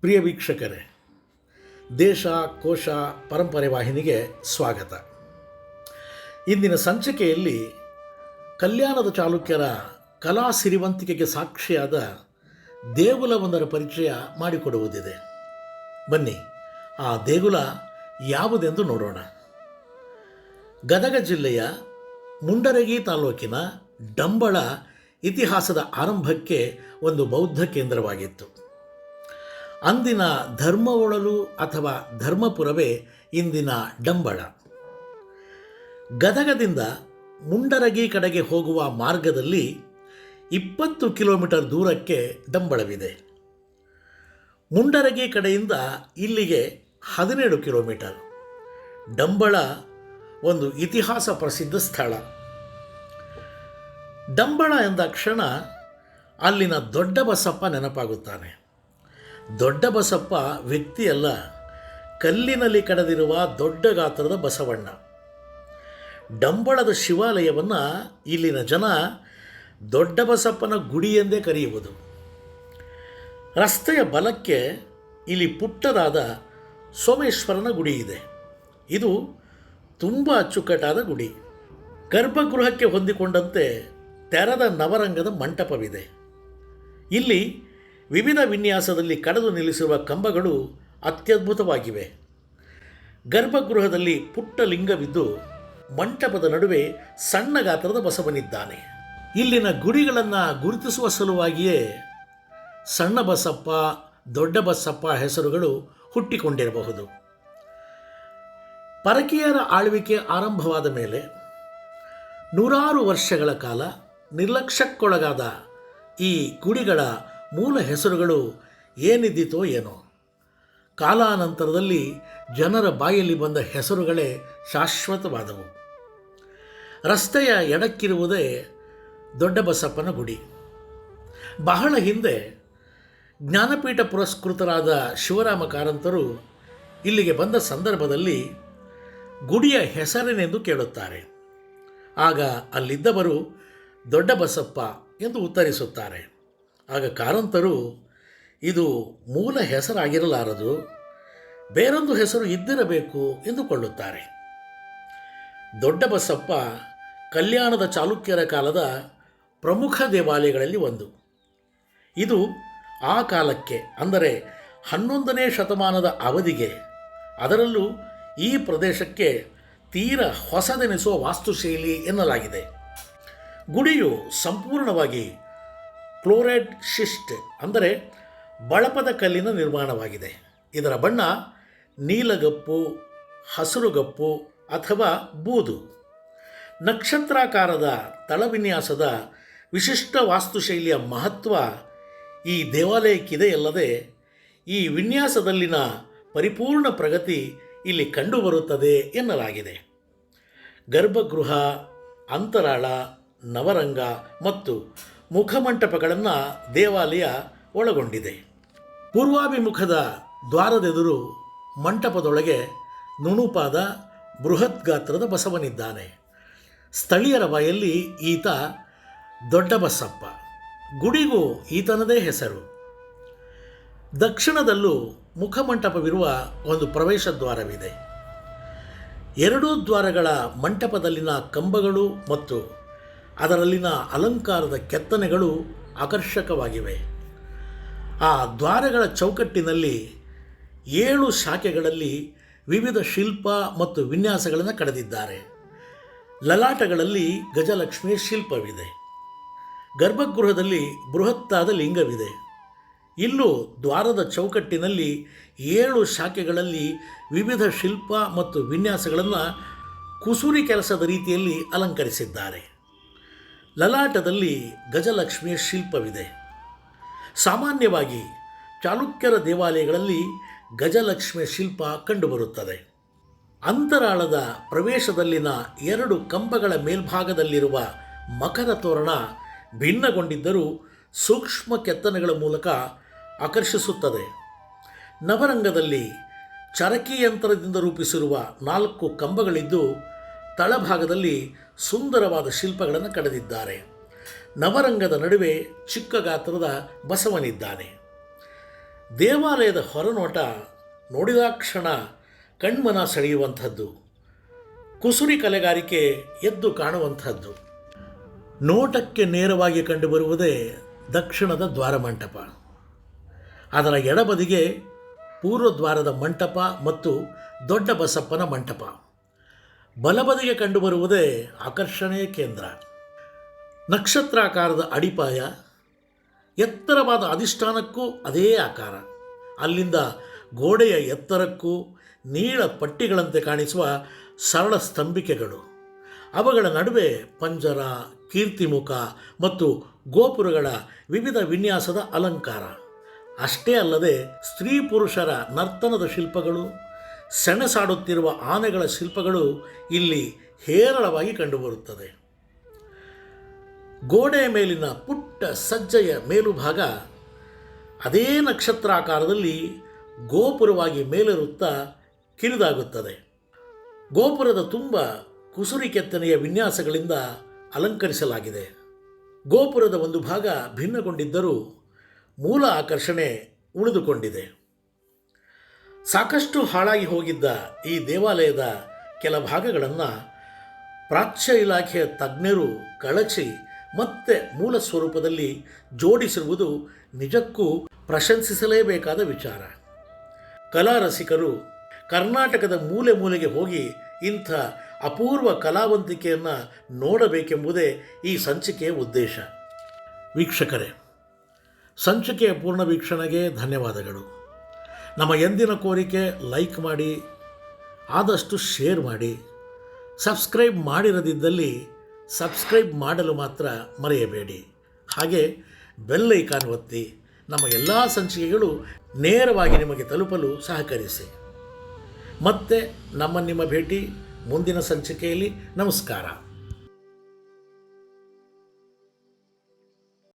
ಪ್ರಿಯ ವೀಕ್ಷಕರೇ, ದೇಶ ಕೋಶ ಪರಂಪರೆ ವಾಹಿನಿಗೆ ಸ್ವಾಗತ. ಇಂದಿನ ಸಂಚಿಕೆಯಲ್ಲಿ ಕಲ್ಯಾಣದ ಚಾಲುಕ್ಯರ ಕಲಾ ಸಿರಿವಂತಿಕೆಗೆ ಸಾಕ್ಷಿಯಾದ ದೇಗುಲವೊಂದರ ಪರಿಚಯ ಮಾಡಿಕೊಡುವುದಿದೆ. ಬನ್ನಿ, ಆ ದೇಗುಲ ಯಾವುದೆಂದು ನೋಡೋಣ. ಗದಗ ಜಿಲ್ಲೆಯ ಮುಂಡರಗಿ ತಾಲೂಕಿನ ಡಂಬಳ ಇತಿಹಾಸದ ಆರಂಭಕ್ಕೆ ಒಂದು ಬೌದ್ಧ ಕೇಂದ್ರವಾಗಿತ್ತು. ಅಂದಿನ ಧರ್ಮವೊಳಲು ಅಥವಾ ಧರ್ಮಪುರವೇ ಇಂದಿನ ಡಂಬಳ. ಗದಗದಿಂದ ಮುಂಡರಗಿ ಕಡೆಗೆ ಹೋಗುವ ಮಾರ್ಗದಲ್ಲಿ 20 ಕಿಲೋಮೀಟರ್ ದೂರಕ್ಕೆ ಡಂಬಳವಿದೆ. ಮುಂಡರಗಿ ಕಡೆಯಿಂದ ಇಲ್ಲಿಗೆ 17 ಕಿಲೋಮೀಟರ್. ಡಂಬಳ ಒಂದು ಇತಿಹಾಸ ಪ್ರಸಿದ್ಧ ಸ್ಥಳ. ಡಂಬಳ ಎಂದ ಕ್ಷಣ ಅಲ್ಲಿನ ದೊಡ್ಡ ಬಸಪ್ಪ ನೆನಪಾಗುತ್ತಾನೆ. ದೊಡ್ಡ ಬಸಪ್ಪ ವ್ಯಕ್ತಿಯಲ್ಲ, ಕಲ್ಲಿನಲ್ಲಿ ಕಡೆದಿರುವ ದೊಡ್ಡ ಗಾತ್ರದ ಬಸವಣ್ಣ. ಡಂಬಳದ ಶಿವಾಲಯವನ್ನು ಇಲ್ಲಿನ ಜನ ದೊಡ್ಡ ಬಸಪ್ಪನ ಗುಡಿ ಎಂದೇ ಕರೆಯುವುದು. ರಸ್ತೆಯ ಬಲಕ್ಕೆ ಇಲ್ಲಿ ಪುಟ್ಟದಾದ ಸೋಮೇಶ್ವರನ ಗುಡಿ ಇದೆ. ಇದು ತುಂಬ ಅಚ್ಚುಕಟ್ಟಾದ ಗುಡಿ. ಗರ್ಭಗೃಹಕ್ಕೆ ಹೊಂದಿಕೊಂಡಂತೆ ತೆರೆದ ನವರಂಗದ ಮಂಟಪವಿದೆ. ಇಲ್ಲಿ ವಿವಿಧ ವಿನ್ಯಾಸದಲ್ಲಿ ಕಡೆದು ನಿಲ್ಲಿಸಿರುವ ಕಂಬಗಳು ಅತ್ಯದ್ಭುತವಾಗಿವೆ. ಗರ್ಭಗೃಹದಲ್ಲಿ ಪುಟ್ಟ ಲಿಂಗವಿದ್ದು ಮಂಟಪದ ನಡುವೆ ಸಣ್ಣ ಗಾತ್ರದ ಬಸವನಿದ್ದಾನೆ. ಇಲ್ಲಿನ ಗುಡಿಗಳನ್ನು ಗುರುತಿಸುವ ಸಲುವಾಗಿಯೇ ಸಣ್ಣ ಬಸಪ್ಪ, ದೊಡ್ಡ ಬಸಪ್ಪ ಹೆಸರುಗಳು ಹುಟ್ಟಿಕೊಂಡಿರಬಹುದು. ಪರಕೀಯರ ಆಳ್ವಿಕೆ ಆರಂಭವಾದ ಮೇಲೆ ನೂರಾರು ವರ್ಷಗಳ ಕಾಲ ನಿರ್ಲಕ್ಷ್ಯಕ್ಕೊಳಗಾದ ಈ ಗುಡಿಗಳ ಮೂಲ ಹೆಸರುಗಳು ಏನಿದ್ದಿತೋ ಏನೋ. ಕಾಲಾನಂತರದಲ್ಲಿ ಜನರ ಬಾಯಲ್ಲಿ ಬಂದ ಹೆಸರುಗಳೇ ಶಾಶ್ವತವಾದವು. ರಸ್ತೆಯ ಎಡಕ್ಕಿರುವುದೇ ದೊಡ್ಡ ಬಸಪ್ಪನ ಗುಡಿ. ಬಹಳ ಹಿಂದೆ ಜ್ಞಾನಪೀಠ ಪುರಸ್ಕೃತರಾದ ಶಿವರಾಮ ಕಾರಂತರು ಇಲ್ಲಿಗೆ ಬಂದ ಸಂದರ್ಭದಲ್ಲಿ ಗುಡಿಯ ಹೆಸರೇನೆಂದು ಕೇಳುತ್ತಾರೆ. ಆಗ ಅಲ್ಲಿದ್ದವರು ದೊಡ್ಡ ಬಸಪ್ಪ ಎಂದು ಉತ್ತರಿಸುತ್ತಾರೆ. ಆಗ ಕಾರಂತರು, ಇದು ಮೂಲ ಹೆಸರಾಗಿರಲಾರದು, ಬೇರೊಂದು ಹೆಸರು ಇದ್ದಿರಬೇಕು ಎಂದುಕೊಳ್ಳುತ್ತಾರೆ. ದೊಡ್ಡ ಬಸಪ್ಪ ಕಲ್ಯಾಣದ ಚಾಲುಕ್ಯರ ಕಾಲದ ಪ್ರಮುಖ ದೇವಾಲಯಗಳಲ್ಲಿ ಒಂದು. ಇದು ಆ ಕಾಲಕ್ಕೆ, ಅಂದರೆ 11ನೇ ಶತಮಾನದ ಅವಧಿಗೆ, ಅದರಲ್ಲೂ ಈ ಪ್ರದೇಶಕ್ಕೆ ತೀರ ಹೊಸದೆನಿಸುವ ವಾಸ್ತುಶೈಲಿ ಎನ್ನಲಾಗಿದೆ. ಗುಡಿಯು ಸಂಪೂರ್ಣವಾಗಿ ಕ್ಲೋರೈಡ್ ಶಿಸ್ಟ್, ಅಂದರೆ ಬಳಪದ ಕಲ್ಲಿನ ನಿರ್ಮಾಣವಾಗಿದೆ. ಇದರ ಬಣ್ಣ ನೀಲಗಪ್ಪು, ಹಸಿರುಗಪ್ಪು ಅಥವಾ ಬೂದು. ನಕ್ಷತ್ರಾಕಾರದ ತಳವಿನ್ಯಾಸದ ವಿಶಿಷ್ಟ ವಾಸ್ತುಶೈಲಿಯ ಮಹತ್ವ ಈ ದೇವಾಲಯಕ್ಕಿದೆಯಲ್ಲದೆ ಈ ವಿನ್ಯಾಸದಲ್ಲಿನ ಪರಿಪೂರ್ಣ ಪ್ರಗತಿ ಇಲ್ಲಿ ಕಂಡುಬರುತ್ತದೆ ಎನ್ನಲಾಗಿದೆ. ಗರ್ಭಗೃಹ, ಅಂತರಾಳ, ನವರಂಗ ಮತ್ತು ಮುಖಮಂಟಪಗಳನ್ನು ದೇವಾಲಯ ಒಳಗೊಂಡಿದೆ. ಪೂರ್ವಾಭಿಮುಖದ ದ್ವಾರದೆದುರು ಮಂಟಪದೊಳಗೆ ನುಣುಪಾದ ಬೃಹತ್ ಗಾತ್ರದ ಬಸವನಿದ್ದಾನೆ. ಸ್ಥಳೀಯರ ಬಾಯಲ್ಲಿ ಈತ ದೊಡ್ಡ ಬಸಪ್ಪ. ಗುಡಿಗೂ ಈತನದೇ ಹೆಸರು. ದಕ್ಷಿಣದಲ್ಲೂ ಮುಖಮಂಟಪವಿರುವ ಒಂದು ಪ್ರವೇಶ ದ್ವಾರವಿದೆ. ಎರಡೂ ದ್ವಾರಗಳ ಮಂಟಪದಲ್ಲಿನ ಕಂಬಗಳು ಮತ್ತು ಅದರಲ್ಲಿನ ಅಲಂಕಾರದ ಕೆತ್ತನೆಗಳು ಆಕರ್ಷಕವಾಗಿವೆ. ಆ ದ್ವಾರಗಳ ಚೌಕಟ್ಟಿನಲ್ಲಿ 7 ಶಾಖೆಗಳಲ್ಲಿ ವಿವಿಧ ಶಿಲ್ಪ ಮತ್ತು ವಿನ್ಯಾಸಗಳನ್ನು ಕಡೆದಿದ್ದಾರೆ. ಲಲಾಟಗಳಲ್ಲಿ ಗಜಲಕ್ಷ್ಮಿಯ ಶಿಲ್ಪವಿದೆ. ಗರ್ಭಗೃಹದಲ್ಲಿ ಬೃಹತ್ತಾದ ಲಿಂಗವಿದೆ. ಇಲ್ಲೂ ದ್ವಾರದ ಚೌಕಟ್ಟಿನಲ್ಲಿ 7 ಶಾಖೆಗಳಲ್ಲಿ ವಿವಿಧ ಶಿಲ್ಪ ಮತ್ತು ವಿನ್ಯಾಸಗಳನ್ನು ಕುಸುರಿ ಕೆಲಸದ ರೀತಿಯಲ್ಲಿ ಅಲಂಕರಿಸಿದ್ದಾರೆ. ಲಲಾಟದಲ್ಲಿ ಗಜಲಕ್ಷ್ಮಿಯ ಶಿಲ್ಪವಿದೆ. ಸಾಮಾನ್ಯವಾಗಿ ಚಾಲುಕ್ಯರ ದೇವಾಲಯಗಳಲ್ಲಿ ಗಜಲಕ್ಷ್ಮಿಯ ಶಿಲ್ಪ ಕಂಡುಬರುತ್ತದೆ. ಅಂತರಾಳದ ಪ್ರವೇಶದಲ್ಲಿನ 2 ಕಂಬಗಳ ಮೇಲ್ಭಾಗದಲ್ಲಿರುವ ಮಕರ ತೋರಣ ಭಿನ್ನಗೊಂಡಿದ್ದರೂ ಸೂಕ್ಷ್ಮ ಕೆತ್ತನೆಗಳ ಮೂಲಕ ಆಕರ್ಷಿಸುತ್ತದೆ. ನವರಂಗದಲ್ಲಿ ಚರಕಿ ಯಂತ್ರದಿಂದ ರೂಪಿಸಿರುವ 4 ಕಂಬಗಳಿದ್ದು ತಳಭಾಗದಲ್ಲಿ ಸುಂದರವಾದ ಶಿಲ್ಪಗಳನ್ನು ಕಡೆದಿದ್ದಾರೆ. ನವರಂಗದ ನಡುವೆ ಚಿಕ್ಕ ಗಾತ್ರದ ಬಸವನಿದ್ದಾನೆ. ದೇವಾಲಯದ ಹೊರನೋಟ ನೋಡಿದಾಕ್ಷಣ ಕಣ್ಮನ ಸೆಳೆಯುವಂಥದ್ದು, ಕುಸುರಿ ಕಲೆಗಾರಿಕೆ ಎದ್ದು ಕಾಣುವಂಥದ್ದು. ನೋಟಕ್ಕೆ ನೇರವಾಗಿ ಕಂಡುಬರುವುದೇ ದಕ್ಷಿಣದ ದ್ವಾರಮಂಟಪ. ಅದರ ಎಡಬದಿಗೆ ಪೂರ್ವದ್ವಾರದ ಮಂಟಪ ಮತ್ತು ದೊಡ್ಡ ಬಸಪ್ಪನ ಮಂಟಪ. ಬಲಬದಿಗೆ ಕಂಡುಬರುವುದೇ ಆಕರ್ಷಣೆಯ ಕೇಂದ್ರ. ನಕ್ಷತ್ರಾಕಾರದ ಅಡಿಪಾಯ, ಎತ್ತರವಾದ ಅಧಿಷ್ಠಾನಕ್ಕೂ ಅದೇ ಆಕಾರ. ಅಲ್ಲಿಂದ ಗೋಡೆಯ ಎತ್ತರಕ್ಕೂ ನೀಳ ಪಟ್ಟಿಗಳಂತೆ ಕಾಣಿಸುವ ಸರಳ ಸ್ತಂಭಿಕೆಗಳು, ಅವುಗಳ ನಡುವೆ ಪಂಜರ, ಕೀರ್ತಿಮುಖ ಮತ್ತು ಗೋಪುರಗಳ ವಿವಿಧ ವಿನ್ಯಾಸದ ಅಲಂಕಾರ. ಅಷ್ಟೇ ಅಲ್ಲದೆ ಸ್ತ್ರೀ ಪುರುಷರ ನರ್ತನದ ಶಿಲ್ಪಗಳು, ಸೆಣಸಾಡುತ್ತಿರುವ ಆನೆಗಳ ಶಿಲ್ಪಗಳು ಇಲ್ಲಿ ಹೇರಳವಾಗಿ ಕಂಡುಬರುತ್ತದೆ. ಗೋಡೆಯ ಮೇಲಿನ ಪುಟ್ಟ ಸಜ್ಜೆಯ ಮೇಲುಭಾಗ ಅದೇ ನಕ್ಷತ್ರಾಕಾರದಲ್ಲಿ ಗೋಪುರವಾಗಿ ಮೇಲೇರುತ್ತಾ ಕಿರಿದಾಗುತ್ತದೆ. ಗೋಪುರದ ತುಂಬ ಕುಸುರಿ ಕೆತ್ತನೆಯ ವಿನ್ಯಾಸಗಳಿಂದ ಅಲಂಕರಿಸಲಾಗಿದೆ. ಗೋಪುರದ ಒಂದು ಭಾಗ ಭಿನ್ನಗೊಂಡಿದ್ದರೂ ಮೂಲ ಆಕರ್ಷಣೆ ಉಳಿದುಕೊಂಡಿದೆ. ಸಾಕಷ್ಟು ಹಾಳಾಗಿ ಹೋಗಿದ್ದ ಈ ದೇವಾಲಯದ ಕೆಲ ಭಾಗಗಳನ್ನು ಪ್ರಾಚ್ಯ ಇಲಾಖೆಯ ತಜ್ಞರು ಕಳಚಿ ಮತ್ತೆ ಮೂಲ ಸ್ವರೂಪದಲ್ಲಿ ಜೋಡಿಸಿರುವುದು ನಿಜಕ್ಕೂ ಪ್ರಶಂಸಿಸಲೇಬೇಕಾದ ವಿಚಾರ. ಕಲಾ ರಸಿಕರು ಕರ್ನಾಟಕದ ಮೂಲೆ ಮೂಲೆಗೆ ಹೋಗಿ ಇಂಥ ಅಪೂರ್ವ ಕಲಾವಂತಿಕೆಯನ್ನು ನೋಡಬೇಕೆಂಬುದೇ ಈ ಸಂಚಿಕೆಯ ಉದ್ದೇಶ. ವೀಕ್ಷಕರೇ, ಸಂಚಿಕೆಯ ಪೂರ್ಣ ವೀಕ್ಷಣೆಗೆ ಧನ್ಯವಾದಗಳು. ನಮ್ಮ ಎಂದಿನ ಕೋರಿಕೆ ಲೈಕ್ ಮಾಡಿ, ಆದಷ್ಟು ಶೇರ್ ಮಾಡಿ, ಸಬ್ಸ್ಕ್ರೈಬ್ ಮಾಡಿರದಿದ್ದಲ್ಲಿ ಸಬ್ಸ್ಕ್ರೈಬ್ ಮಾಡಲು ಮಾತ್ರ ಮರೆಯಬೇಡಿ. ಹಾಗೆ ಬೆಲ್ ಐಕಾನ್ ಒತ್ತಿ ನಮ್ಮ ಎಲ್ಲ ಸಂಚಿಕೆಗಳು ನೇರವಾಗಿ ನಿಮಗೆ ತಲುಪಲು ಸಹಕರಿಸಿ. ಮತ್ತೆ ನಿಮ್ಮ ಭೇಟಿ ಮುಂದಿನ ಸಂಚಿಕೆಯಲ್ಲಿ. ನಮಸ್ಕಾರ.